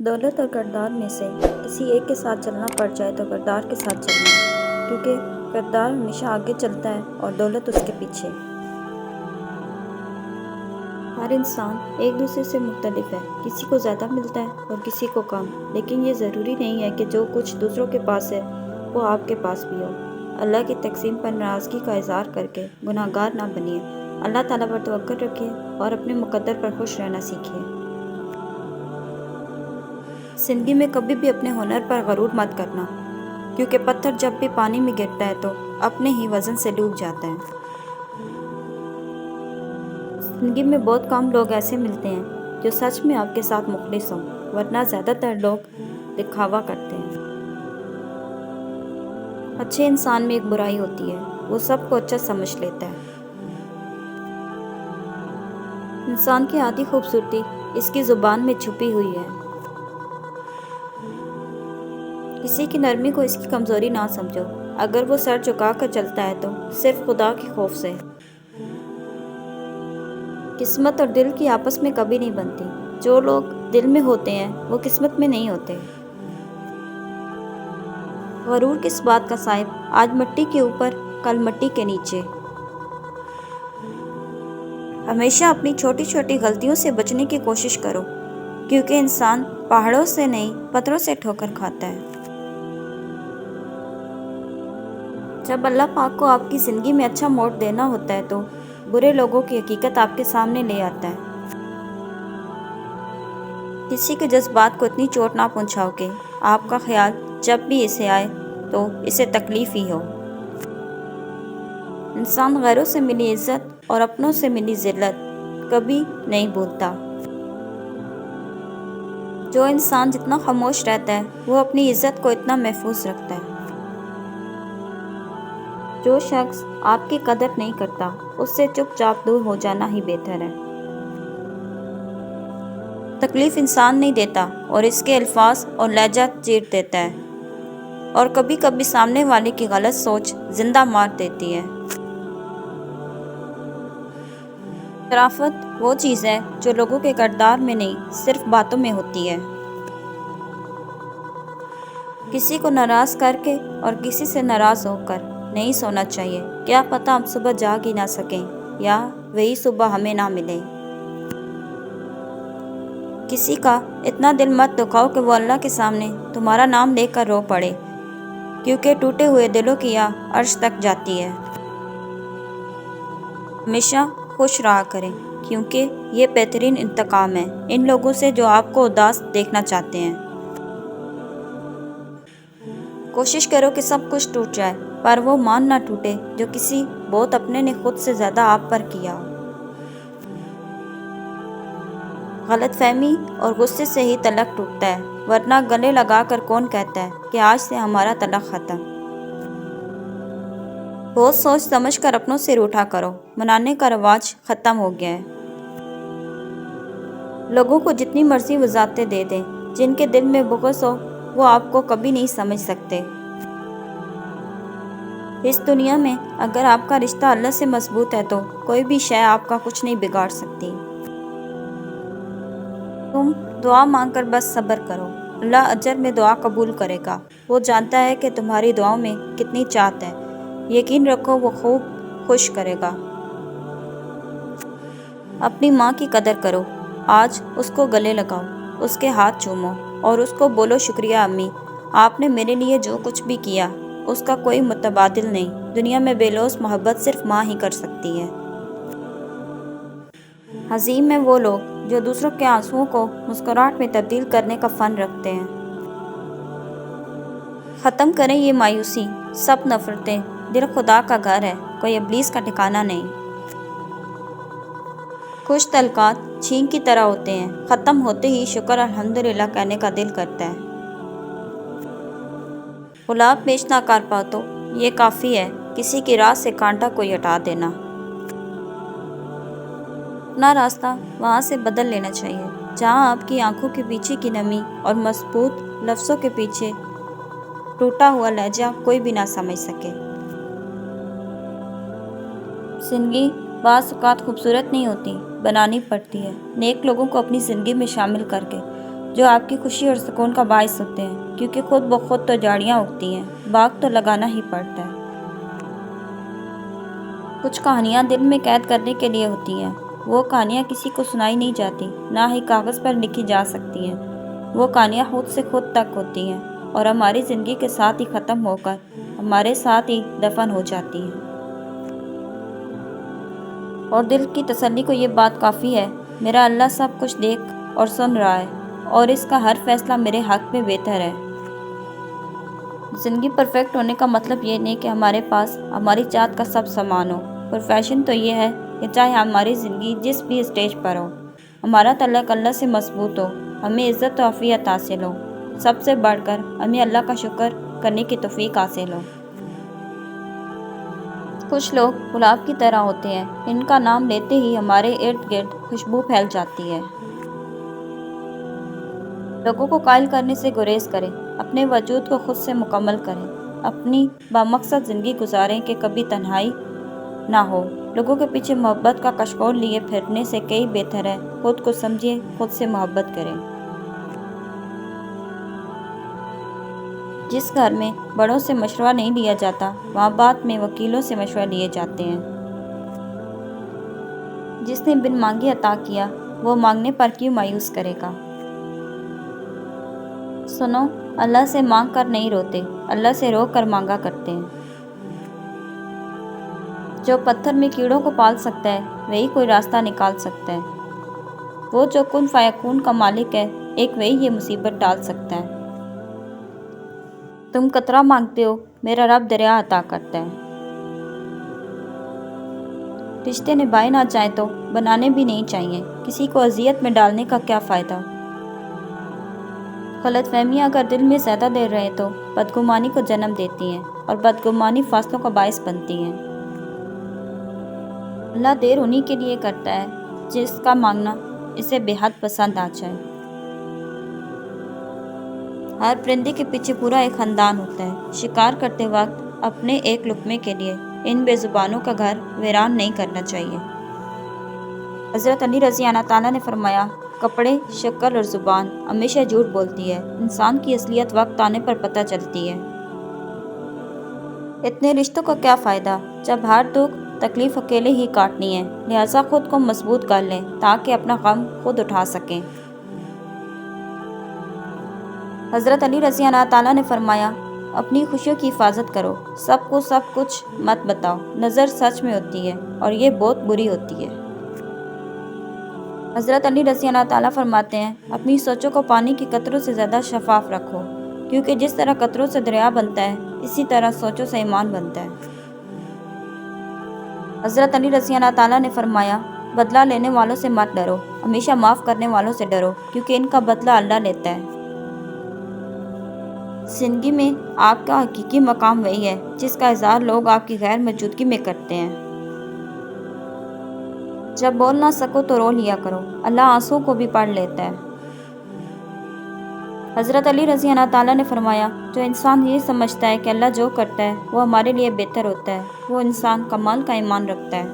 دولت اور کردار میں سے کسی ایک کے ساتھ چلنا پڑ جائے تو کردار کے ساتھ چلنا، کیونکہ کردار ہمیشہ آگے چلتا ہے اور دولت اس کے پیچھے۔ ہر انسان ایک دوسرے سے مختلف ہے، کسی کو زیادہ ملتا ہے اور کسی کو کم، لیکن یہ ضروری نہیں ہے کہ جو کچھ دوسروں کے پاس ہے وہ آپ کے پاس بھی ہو۔ اللہ کی تقسیم پر ناراضگی کا اظہار کر کے گناہ گار نہ بنیے۔ اللہ تعالیٰ پر توکل رکھیے اور اپنے مقدر پر خوش رہنا سیکھیے۔ زندگی میں کبھی بھی اپنے ہنر پر غرور مت کرنا، کیونکہ پتھر جب بھی پانی میں گرتا ہے تو اپنے ہی وزن سے ڈوب جاتا ہے۔ زندگی میں بہت کم لوگ ایسے ملتے ہیں جو سچ میں آپ کے ساتھ مخلص ہوں، ورنہ زیادہ تر لوگ دکھاوا کرتے ہیں۔ اچھے انسان میں ایک برائی ہوتی ہے، وہ سب کو اچھا سمجھ لیتا ہے۔ انسان کی آدھی خوبصورتی اس کی زبان میں چھپی ہوئی ہے۔ کسی کی نرمی کو اس کی کمزوری نہ سمجھو، اگر وہ سر جھکا کر چلتا ہے تو صرف خدا کے خوف سے۔ قسمت اور دل کی آپس میں کبھی نہیں بنتی، جو لوگ دل میں ہوتے ہیں وہ قسمت میں نہیں ہوتے۔ غرور کس بات کا صاحب، آج مٹی کے اوپر کل مٹی کے نیچے۔ ہمیشہ اپنی چھوٹی چھوٹی غلطیوں سے بچنے کی کوشش کرو، کیونکہ انسان پہاڑوں سے نہیں پتھروں سے ٹھوکر کھاتا ہے۔ جب اللہ پاک کو آپ کی زندگی میں اچھا موڑ دینا ہوتا ہے تو برے لوگوں کی حقیقت آپ کے سامنے لے آتا ہے۔ کسی کے جذبات کو اتنی چوٹ نہ پہنچاؤ کہ آپ کا خیال جب بھی اسے آئے تو اسے تکلیف ہی ہو۔ انسان غیروں سے ملی عزت اور اپنوں سے ملی ذلت کبھی نہیں بھولتا۔ جو انسان جتنا خاموش رہتا ہے وہ اپنی عزت کو اتنا محفوظ رکھتا ہے۔ جو شخص آپ کی قدر نہیں کرتا اس سے چپ چاپ دور ہو جانا ہی بہتر ہے۔ تکلیف انسان نہیں دیتا اور اس کے الفاظ اور لہجہ چیر دیتا ہے، اور کبھی کبھی سامنے والے کی غلط سوچ زندہ مار دیتی ہے۔ شرافت وہ چیز ہے جو لوگوں کے کردار میں نہیں صرف باتوں میں ہوتی ہے۔ کسی کو ناراض کر کے اور کسی سے ناراض ہو کر نہیں سونا چاہیے، کیا پتہ ہم صبح جاگ ہی نہ سکیں یا وہی صبح ہمیں نہ ملے۔ کسی کا اتنا دل مت دکھاؤ کہ وہ اللہ کے سامنے تمہارا نام لے کر رو پڑے، کیونکہ ٹوٹے ہوئے دلوں کی آہ عرش تک جاتی ہے۔ ہمیشہ خوش رہا کریں، کیونکہ یہ بہترین انتقام ہے ان لوگوں سے جو آپ کو اداس دیکھنا چاہتے ہیں۔ کوشش کرو کہ سب کچھ ٹوٹ جائے، پر وہ مان نہ ٹوٹے جو کسی بہت اپنے نے خود سے زیادہ آپ پر کیا ہو۔ غلط فہمی اور غصے سے ہی تعلق ٹوٹتا ہے، ورنہ گلے لگا کر کون کہتا ہے کہ آج سے ہمارا تعلق ختم۔ بہت سوچ سمجھ کر اپنوں سے روٹھا کرو، منانے کا رواج ختم ہو گیا ہے۔ لوگوں کو جتنی مرضی وضاحتیں دے دیں، جن کے دل میں بغض ہو وہ آپ کو کبھی نہیں سمجھ سکتے۔ اس دنیا میں اگر آپ کا رشتہ اللہ سے مضبوط ہے تو کوئی بھی شے آپ کا کچھ نہیں بگاڑ سکتی۔ تم دعا مانگ کر بس صبر کرو، اللہ اجر میں دعا قبول کرے گا۔ وہ جانتا ہے کہ تمہاری دعاؤں میں کتنی چاہت ہے، یقین رکھو وہ خوب خوش کرے گا۔ اپنی ماں کی قدر کرو، آج اس کو گلے لگاؤ، اس کے ہاتھ چومو اور اس کو بولو شکریہ امی، آپ نے میرے لیے جو کچھ بھی کیا اس کا کوئی متبادل نہیں۔ دنیا میں بے لوث محبت صرف ماں ہی کر سکتی ہے۔ عظیم ہیں وہ لوگ جو دوسروں کے آنسوؤں کو مسکراہٹ میں تبدیل کرنے کا فن رکھتے ہیں۔ ختم کریں یہ مایوسی، سب نفرتیں، دل خدا کا گھر ہے، کوئی ابلیس کا ٹھکانہ نہیں۔ خوش تعلقات چھین کی طرح ہوتے ہیں، ختم ہوتے ہی شکر الحمدللہ کہنے کا دل کرتا ہے۔ گلاب بیچ نہ کر پاؤ تو یہ کافی ہے، کسی کی راہ سے کانٹا کوئی ہٹا دینا۔ اپنا راستہ وہاں سے بدل لینا چاہیے جہاں آپ کی آنکھوں کے پیچھے کی نمی اور مضبوط لفظوں کے پیچھے ٹوٹا ہوا لہجہ کوئی بھی نہ سمجھ سکے۔ زندگی بعض اوقات خوبصورت نہیں ہوتی، بنانی پڑتی ہے۔ نیک لوگوں کو اپنی زندگی میں شامل کر کے جو آپ کی خوشی اور سکون کا باعث ہوتے ہیں، کیونکہ خود بخود تو جھاڑیاں اگتی ہیں، باغ تو لگانا ہی پڑتا ہے۔ کچھ کہانیاں دل میں قید کرنے کے لیے ہوتی ہیں، وہ کہانیاں کسی کو سنائی نہیں جاتی، نہ ہی کاغذ پر لکھی جا سکتی ہیں۔ وہ کہانیاں خود سے خود تک ہوتی ہیں اور ہماری زندگی کے ساتھ ہی ختم ہو کر ہمارے ساتھ ہی دفن ہو جاتی ہیں۔ اور دل کی تسلی کو یہ بات کافی ہے، میرا اللہ سب کچھ دیکھ اور سن رہا ہے اور اس کا ہر فیصلہ میرے حق میں بہتر ہے۔ زندگی پرفیکٹ ہونے کا مطلب یہ نہیں کہ ہمارے پاس ہماری چاہت کا سب سامان ہو۔ پرفیکشن تو یہ ہے کہ چاہے ہماری زندگی جس بھی اسٹیج پر ہو، ہمارا تعلق اللہ سے مضبوط ہو، ہمیں عزت و عافیت حاصل ہو، سب سے بڑھ کر ہمیں اللہ کا شکر کرنے کی توفیق حاصل ہو۔ کچھ لوگ گلاب کی طرح ہوتے ہیں، ان کا نام لیتے ہی ہمارے ارد گرد خوشبو پھیل جاتی ہے۔ لوگوں کو قائل کرنے سے گریز کریں، اپنے وجود کو خود سے مکمل کریں، اپنی بامقصد زندگی گزاریں کہ کبھی تنہائی نہ ہو۔ لوگوں کے پیچھے محبت کا کشکول لیے پھرنے سے کئی بہتر ہے خود کو سمجھیں، خود سے محبت کریں۔ جس گھر میں بڑوں سے مشورہ نہیں لیا جاتا، وہاں بعد میں وکیلوں سے مشورہ لیے جاتے ہیں۔ جس نے بن مانگے عطا کیا، وہ مانگنے پر کیوں مایوس کرے گا۔ سنو، اللہ سے مانگ کر نہیں روتے، اللہ سے رو کر مانگا کرتے ہیں۔ جو پتھر میں کیڑوں کو پال سکتا ہے، وہی کوئی راستہ نکال سکتا ہے۔ وہ جو کن فیکون کا مالک ہے، ایک وہی یہ مصیبت ڈال سکتا ہے۔ تم قطرہ مانگتے ہو، میرا رب دریا عطا کرتا ہے۔ رشتے نبھائے نہ جائیں تو بنانے بھی نہیں چاہیے، کسی کو اذیت میں ڈالنے کا کیا فائدہ۔ غلط فہمیاں اگر دل میں زیادہ دیر رہے تو بدگمانی کو جنم دیتی ہیں اور بدگمانی فاصلوں کا باعث بنتی ہیں۔ اللہ دیر انہی کے لیے کرتا ہے جس کا مانگنا اسے بے حد پسند آ جائے۔ ہر پرندے کے پیچھے پورا ایک خاندان ہوتا ہے۔ شکار کرتے وقت اپنے ایک لقمے کے لیے ان بے زبانوں کا گھر ویران نہیں کرنا چاہیے۔ حضرت علی رضی اللہ تعالیٰ نے فرمایا، کپڑے، شکل اور زبان ہمیشہ جھوٹ بولتی ہے، انسان کی اصلیت وقت آنے پر پتہ چلتی ہے۔ اتنے رشتوں کا کیا فائدہ جب ہر دکھ تکلیف اکیلے ہی کاٹنی ہے، لہٰذا خود کو مضبوط کر لیں تاکہ اپنا غم خود اٹھا سکیں۔ حضرت علی رضی اللہ تعالیٰ نے فرمایا، اپنی خوشیوں کی حفاظت کرو، سب کو سب کچھ مت بتاؤ، نظر سچ میں ہوتی ہے اور یہ بہت بری ہوتی ہے۔ حضرت علی رضی اللہ تعالیٰ فرماتے ہیں، اپنی سوچوں کو پانی کی قطروں سے زیادہ شفاف رکھو، کیونکہ جس طرح قطروں سے دریا بنتا ہے، اسی طرح سوچوں سے ایمان بنتا ہے۔ حضرت علی رضی اللہ تعالیٰ نے فرمایا، بدلہ لینے والوں سے مت ڈرو، ہمیشہ معاف کرنے والوں سے ڈرو، کیونکہ ان کا بدلہ اللہ لیتا ہے۔ زندگی میں آپ کا حقیقی مقام وہی ہے جس کا اظہار لوگ آپ کی غیر موجودگی میں کرتے ہیں۔ جب بول نہ سکو تو رو لیا کرو، اللہ آنسوؤں کو بھی پڑھ لیتا ہے۔ حضرت علی رضی اللہ تعالیٰ نے فرمایا، جو انسان یہ سمجھتا ہے کہ اللہ جو کرتا ہے وہ ہمارے لیے بہتر ہوتا ہے، وہ انسان کمال کا ایمان رکھتا ہے۔